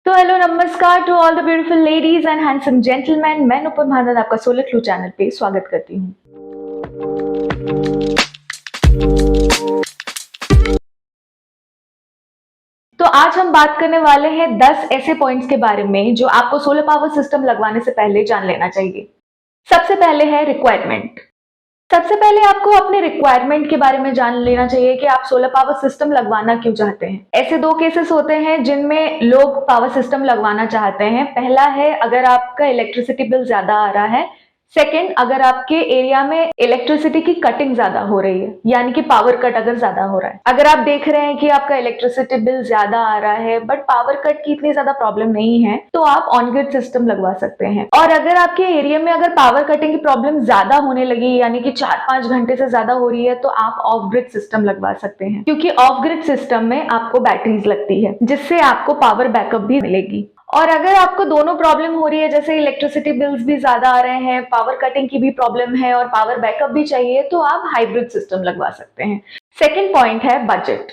तो हेलो नमस्कार to all the beautiful ladies and handsome gentleman. मैं नुपुर भारद्वाज आपका सोलर क्लू चैनल पे स्वागत करती हूँ। तो आज हम बात करने वाले हैं 10 ऐसे पॉइंट्स के बारे में जो आपको सोलर पावर सिस्टम लगवाने से पहले जान लेना चाहिए। सबसे पहले है रिक्वायरमेंट। सबसे पहले आपको अपने रिक्वायरमेंट के बारे में जान लेना चाहिए कि आप सोलर पावर सिस्टम लगवाना क्यों चाहते हैं। ऐसे दो केसेस होते हैं जिनमें लोग पावर सिस्टम लगवाना चाहते हैं। पहला है अगर आपका इलेक्ट्रिसिटी बिल ज्यादा आ रहा है। सेकेंड, अगर आपके एरिया में इलेक्ट्रिसिटी की कटिंग ज्यादा हो रही है, यानी कि पावर कट अगर ज्यादा हो रहा है। अगर आप देख रहे हैं कि आपका इलेक्ट्रिसिटी बिल ज्यादा आ रहा है बट पावर कट की इतनी ज्यादा प्रॉब्लम नहीं है, तो आप ऑन ग्रिड सिस्टम लगवा सकते हैं। और अगर आपके एरिया में अगर पावर कटिंग की प्रॉब्लम ज्यादा होने लगी, यानी कि 4-5 घंटे से ज्यादा हो रही है, तो आप ऑफ ग्रिड सिस्टम लगवा सकते हैं, क्योंकि ऑफ ग्रिड सिस्टम में आपको बैटरीज लगती है जिससे आपको पावर बैकअप भी मिलेगी। और अगर आपको दोनों प्रॉब्लम हो रही है, जैसे इलेक्ट्रिसिटी बिल्स भी ज्यादा आ रहे हैं, पावर कटिंग की भी प्रॉब्लम है और पावर बैकअप भी चाहिए, तो आप हाइब्रिड सिस्टम लगवा सकते हैं। सेकेंड पॉइंट है बजट।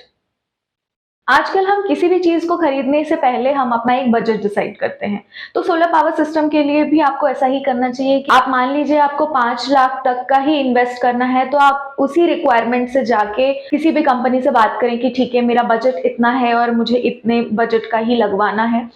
आजकल हम किसी भी चीज को खरीदने से पहले हम अपना एक बजट डिसाइड करते हैं। तो सोलर पावर सिस्टम के लिए भी आपको ऐसा ही करना चाहिए कि आप मान लीजिए आपको 5 लाख तक का ही इन्वेस्ट करना है, तो आप उसी रिक्वायरमेंट से जाके किसी भी कंपनी से बात करें कि ठीक है, मेरा बजट इतना है और मुझे इतने बजट का ही लगवाना है।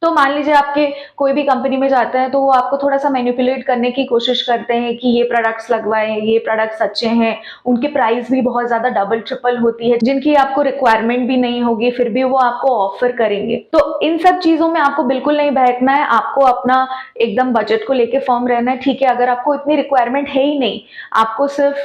तो मान लीजिए आपके कोई भी कंपनी में जाते हैं तो वो आपको थोड़ा सा मैनिपुलेट करने की कोशिश करते हैं कि ये प्रोडक्ट्स लगवाएं, ये प्रोडक्ट्स अच्छे हैं। उनके प्राइस भी बहुत ज्यादा डबल ट्रिपल होती है, जिनकी आपको रिक्वायरमेंट भी नहीं होगी, फिर भी वो आपको ऑफर करेंगे। तो इन सब चीजों में आपको बिल्कुल नहीं बहकना है। आपको अपना एकदम बजट को लेके फर्म रहना है। ठीक है, अगर आपको इतनी रिक्वायरमेंट है ही नहीं, आपको सिर्फ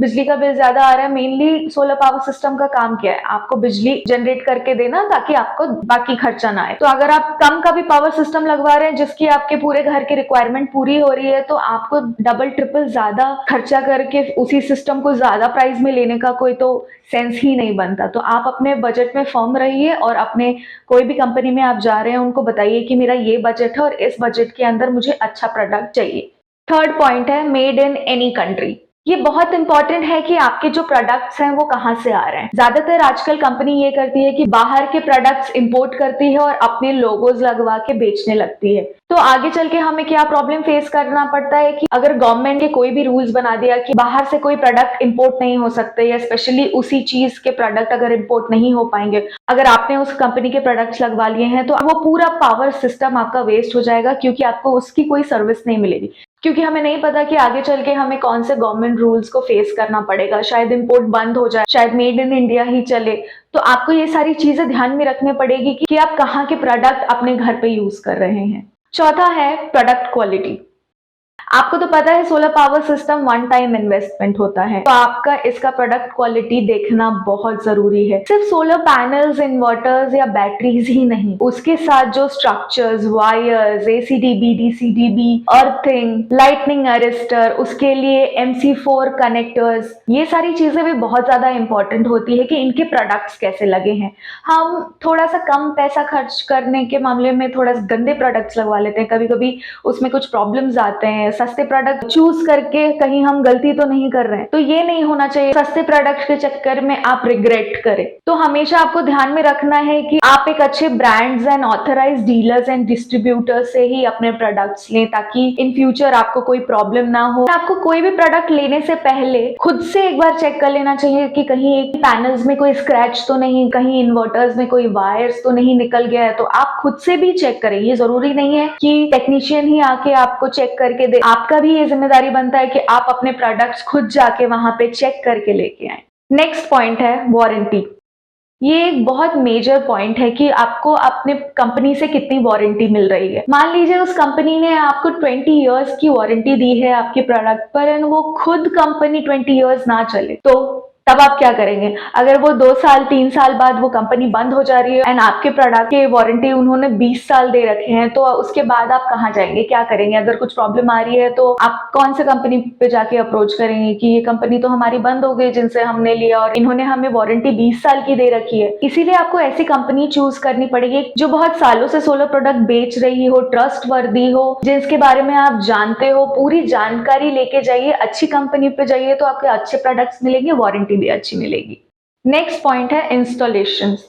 बिजली का बिल ज्यादा आ रहा है, मेनली सोलर पावर सिस्टम का काम क्या है, आपको बिजली जनरेट करके देना ताकि आपको बाकी खर्चा ना आए। तो अगर आप कम का भी पावर सिस्टम लगवा रहे हैं जिसकी आपके पूरे घर की रिक्वायरमेंट पूरी हो रही है, तो आपको डबल ट्रिपल ज्यादा खर्चा करके उसी सिस्टम को ज्यादा प्राइस में लेने का कोई तो सेंस ही नहीं बनता। तो आप अपने बजट में फर्म रहिए और अपने कोई भी कंपनी में आप जा रहे हैं उनको बताइए कि मेरा ये बजट है और इस बजट के अंदर मुझे अच्छा प्रोडक्ट चाहिए। थर्ड पॉइंट है मेड इन एनी कंट्री। ये बहुत इंपॉर्टेंट है कि आपके जो प्रोडक्ट्स हैं वो कहाँ से आ रहे हैं। ज्यादातर आजकल कंपनी ये करती है कि बाहर के प्रोडक्ट्स इंपोर्ट करती है और अपने लोगोज लगवा के बेचने लगती है। तो आगे चल के हमें क्या प्रॉब्लम फेस करना पड़ता है कि अगर गवर्नमेंट के कोई भी रूल्स बना दिया कि बाहर से कोई प्रोडक्ट इंपोर्ट नहीं हो सकते, या स्पेशली उसी चीज के प्रोडक्ट अगर इंपोर्ट नहीं हो पाएंगे, अगर आपने उस कंपनी के प्रोडक्ट्स लगवा लिए हैं, तो वो पूरा पावर सिस्टम आपका वेस्ट हो जाएगा, क्योंकि आपको उसकी कोई सर्विस नहीं मिलेगी। क्योंकि हमें नहीं पता कि आगे चल के हमें कौन से गवर्नमेंट रूल्स को फेस करना पड़ेगा। शायद इंपोर्ट बंद हो जाए, शायद मेड इन इंडिया ही चले। तो आपको ये सारी चीजें ध्यान में रखनी पड़ेगी कि आप कहाँ के प्रोडक्ट अपने घर पे यूज कर रहे हैं। चौथा है प्रोडक्ट क्वालिटी। आपको तो पता है solar power system one time investment होता है, तो आपका इसका प्रोडक्ट क्वालिटी देखना बहुत जरूरी है। सिर्फ सोलर पैनल्स, इन्वर्टर्स या बैटरीज ही नहीं, उसके साथ जो structures, wires, ACDB, DCDB, earthing, lightning arrester, उसके लिए MC4 कनेक्टर्स, ये सारी चीजें भी बहुत ज्यादा इंपॉर्टेंट होती है कि इनके प्रोडक्ट्स कैसे लगे हैं। हम थोड़ा सा कम पैसा खर्च करने के मामले में थोड़ा गंदे प्रोडक्ट्स लगवा लेते हैं, कभी कभी उसमें कुछ प्रॉब्लम्स आते हैं। सस्ते प्रोडक्ट चूज करके कहीं हम गलती तो नहीं कर रहे हैं, तो ये नहीं होना चाहिए सस्ते प्रोडक्ट के चक्कर में आप रिग्रेट करें। तो हमेशा आपको ध्यान में रखना है कि आप एक अच्छे brands and authorised dealers and distributors से ही अपने प्रोडक्ट्स लें, ताकि इन फ्यूचर आपको कोई प्रॉब्लम ना हो। आपको कोई भी प्रोडक्ट लेने से पहले खुद से एक बार चेक कर लेना चाहिए कि कहीं एक पैनल्स में कोई स्क्रैच तो नहीं, कहीं इन्वर्टर्स में कोई वायर्स तो नहीं निकल गया है। तो आप खुद से भी चेक करें। ये जरूरी नहीं है कि टेक्नीशियन ही आके आपको चेक करके दे, आपका भी ये जिम्मेदारी बनता है कि आप अपने प्रोडक्ट्स खुद जाके वहां पे चेक करके लेके आए। नेक्स्ट पॉइंट है वारंटी। ये एक बहुत मेजर पॉइंट है कि आपको अपने कंपनी से कितनी वारंटी मिल रही है। मान लीजिए उस कंपनी ने आपको 20 इयर्स की वारंटी दी है आपके प्रोडक्ट पर, एंड वो खुद कंपनी 20 इयर्स ना चले, तो तब आप क्या करेंगे? अगर वो 2 साल 3 साल बाद वो कंपनी बंद हो जा रही है एंड आपके प्रोडक्ट के वारंटी उन्होंने 20 साल दे रखे हैं, तो उसके बाद आप कहाँ जाएंगे, क्या करेंगे? अगर कुछ प्रॉब्लम आ रही है तो आप कौन से कंपनी पे जाके अप्रोच करेंगे कि ये कंपनी तो हमारी बंद हो गई जिनसे हमने लिया, और इन्होंने हमें वारंटी 20 साल की दे रखी है। इसीलिए आपको ऐसी कंपनी चूज करनी पड़ेगी जो बहुत सालों से सोलर प्रोडक्ट बेच रही हो, ट्रस्ट वर्दी हो, जिसके बारे में आप जानते हो। पूरी जानकारी लेके जाइए, अच्छी कंपनी पे जाइए, तो आपके अच्छे प्रोडक्ट्स मिलेंगे, वारंटी भी अच्छी मिलेगी। नेक्स्ट पॉइंट है इंस्टॉलेशंस।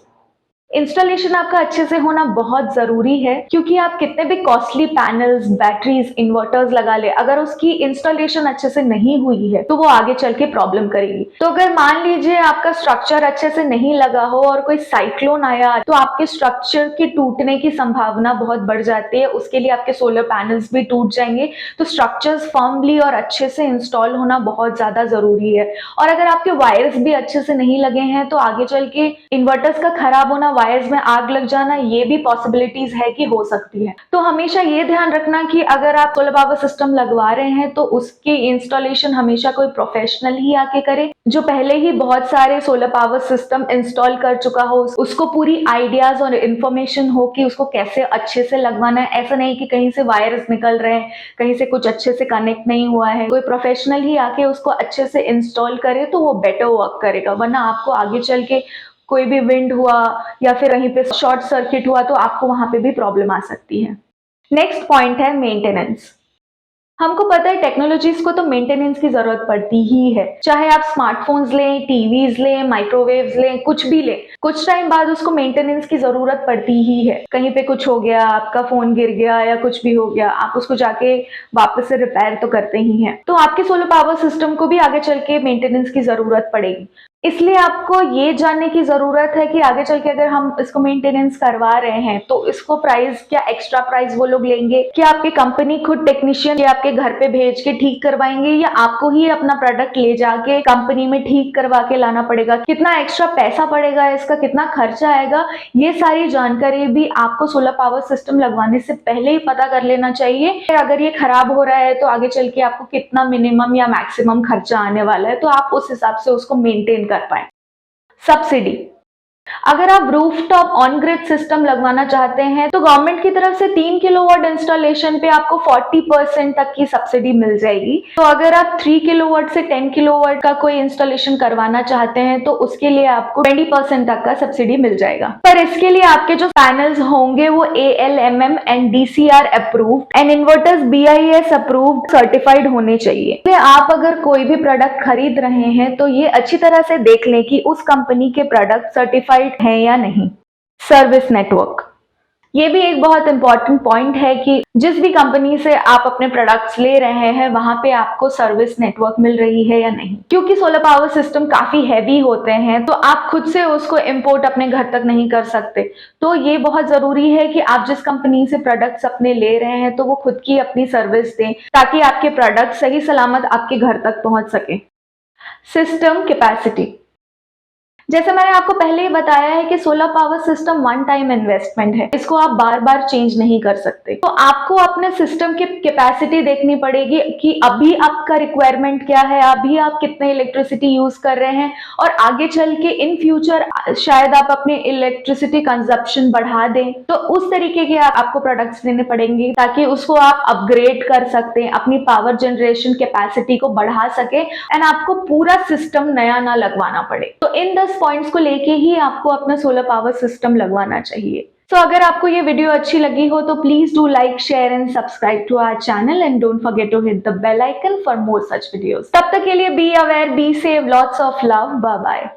इंस्टॉलेशन आपका अच्छे से होना बहुत जरूरी है, क्योंकि आप कितने भी कॉस्टली पैनल्स, बैटरीज, इन्वर्टर्स लगा ले, अगर उसकी इंस्टॉलेशन अच्छे से नहीं हुई है तो वो आगे चल के प्रॉब्लम करेगी। तो अगर मान लीजिए आपका स्ट्रक्चर अच्छे से नहीं लगा हो और कोई साइक्लोन आया तो आपके स्ट्रक्चर के टूटने की संभावना बहुत बढ़ जाती है, उसके लिए आपके सोलर पैनल्स भी टूट जाएंगे। तो स्ट्रक्चर्स फर्मली और अच्छे से इंस्टॉल होना बहुत ज्यादा जरूरी है। और अगर आपके वायर्स भी अच्छे से नहीं लगे हैं तो आगे चल के इन्वर्टर्स का खराब होना, वायर्स में आग लग जाना, ये भी पॉसिबिलिटीज है कि हो सकती है। तो हमेशा ये ध्यान रखना कि अगर आप सोलर पावर सिस्टम लगवा रहे हैं तो उसकी इंस्टॉलेशन हमेशा कोई प्रोफेशनल ही आके करे, जो पहले ही बहुत सारे सोलर पावर सिस्टम इंस्टॉल कर चुका हो, उसको पूरी आइडियाज और इंफॉर्मेशन हो कि उसको कैसे अच्छे से लगवाना है। ऐसा नहीं कि कहीं से वायर्स निकल रहे हैं, कहीं से कुछ अच्छे से कनेक्ट नहीं हुआ है। कोई प्रोफेशनल ही आके उसको अच्छे से इंस्टॉल करे तो वो बेटर वर्क करेगा, वरना आपको आगे चल के कोई भी विंड हुआ या फिर कहीं पे शॉर्ट सर्किट हुआ तो आपको वहां पे भी प्रॉब्लम आ सकती है। नेक्स्ट पॉइंट है मेंटेनेंस। हमको पता है टेक्नोलॉजीज को तो मेंटेनेंस की जरूरत पड़ती ही है, चाहे आप स्मार्टफोन्स लें, टीवीज लें, माइक्रोवेव्स लें, कुछ भी लें, कुछ टाइम बाद उसको मेंटेनेंस की जरूरत पड़ती ही है। कहीं पे कुछ हो गया, आपका फोन गिर गया या कुछ भी हो गया, आप उसको जाके वापस से रिपेयर तो करते ही हैं। तो आपके सोलर पावर सिस्टम को भी आगे चल के मेंटेनेंस की जरूरत पड़ेगी। इसलिए आपको ये जानने की जरूरत है कि आगे चल के अगर हम इसको मेंटेनेंस करवा रहे हैं तो इसको प्राइस, क्या एक्स्ट्रा प्राइस वो लोग लेंगे, क्या आपकी कंपनी खुद टेक्नीशियन या आपके घर पे भेज के ठीक करवाएंगे, या आपको ही अपना प्रोडक्ट ले जाके कंपनी में ठीक करवा के लाना पड़ेगा, कितना एक्स्ट्रा पैसा पड़ेगा, इसका कितना खर्चा आएगा, ये सारी जानकारी भी आपको सोलर पावर सिस्टम लगवाने से पहले ही पता कर लेना चाहिए। अगर ये खराब हो रहा है तो आगे चल के आपको कितना मिनिमम या मैक्सिमम खर्चा आने वाला है, तो आप उस हिसाब से उसको मेंटेन कर पाए। सब्सिडी, अगर आप रूफटॉप ऑन ग्रिड सिस्टम लगवाना चाहते हैं तो गवर्नमेंट की तरफ से 3 किलोवाट इंस्टॉलेशन पे आपको 40% तक की सब्सिडी मिल जाएगी। तो अगर आप 3 किलोवाट से 10 किलोवाट का कोई इंस्टॉलेशन करवाना चाहते हैं तो उसके लिए आपको 20% तक का सब्सिडी मिल जाएगा। पर इसके लिए आपके जो पैनल्स होंगे वो ALMM and DCR approved and inverters BIS approved certified होने चाहिए। तो आप अगर कोई भी प्रोडक्ट खरीद रहे हैं तो ये अच्छी तरह से देख लें कि उस कंपनी के प्रोडक्ट सर्टिफाइड है या नहीं। सर्विस नेटवर्क, ये भी एक बहुत इंपॉर्टेंट पॉइंट है कि जिस भी कंपनी से आप अपने प्रोडक्ट्स ले रहे हैं वहां पे आपको सर्विस नेटवर्क मिल रही है या नहीं। क्योंकि सोलर पावर सिस्टम काफी हैवी होते हैं तो आप खुद से उसको इंपोर्ट अपने घर तक नहीं कर सकते। तो ये बहुत जरूरी है कि आप जिस कंपनी से प्रोडक्ट्स अपने ले रहे हैं तो वो खुद की अपनी सर्विस दें, ताकि आपके प्रोडक्ट सही सलामत आपके घर तक पहुंच सके। सिस्टम कैपेसिटी, जैसे मैंने आपको पहले ही बताया है कि solar power system one time investment है, इसको आप बार बार चेंज नहीं कर सकते। तो आपको अपने सिस्टम की कैपेसिटी देखनी पड़ेगी कि अभी आपका रिक्वायरमेंट क्या है, अभी आप कितने इलेक्ट्रिसिटी यूज कर रहे हैं, और आगे चल के इन फ्यूचर शायद आप अपने इलेक्ट्रिसिटी कंजप्शन बढ़ा दें। तो उस तरीके के आपको प्रोडक्ट्स लेने पड़ेंगे ताकि उसको आप अपग्रेड कर सकते हैं, अपनी पावर जनरेशन कैपेसिटी को बढ़ा सके एंड आपको पूरा सिस्टम नया ना लगवाना पड़े। तो इन 10 पॉइंट्स को लेके ही आपको अपना सोलर पावर सिस्टम लगवाना चाहिए। तो अगर आपको ये वीडियो अच्छी लगी हो तो please do like, share and subscribe to our channel and don't forget to hit the bell icon for more such videos. तब तक के लिए be aware, be safe, lots of love, bye bye.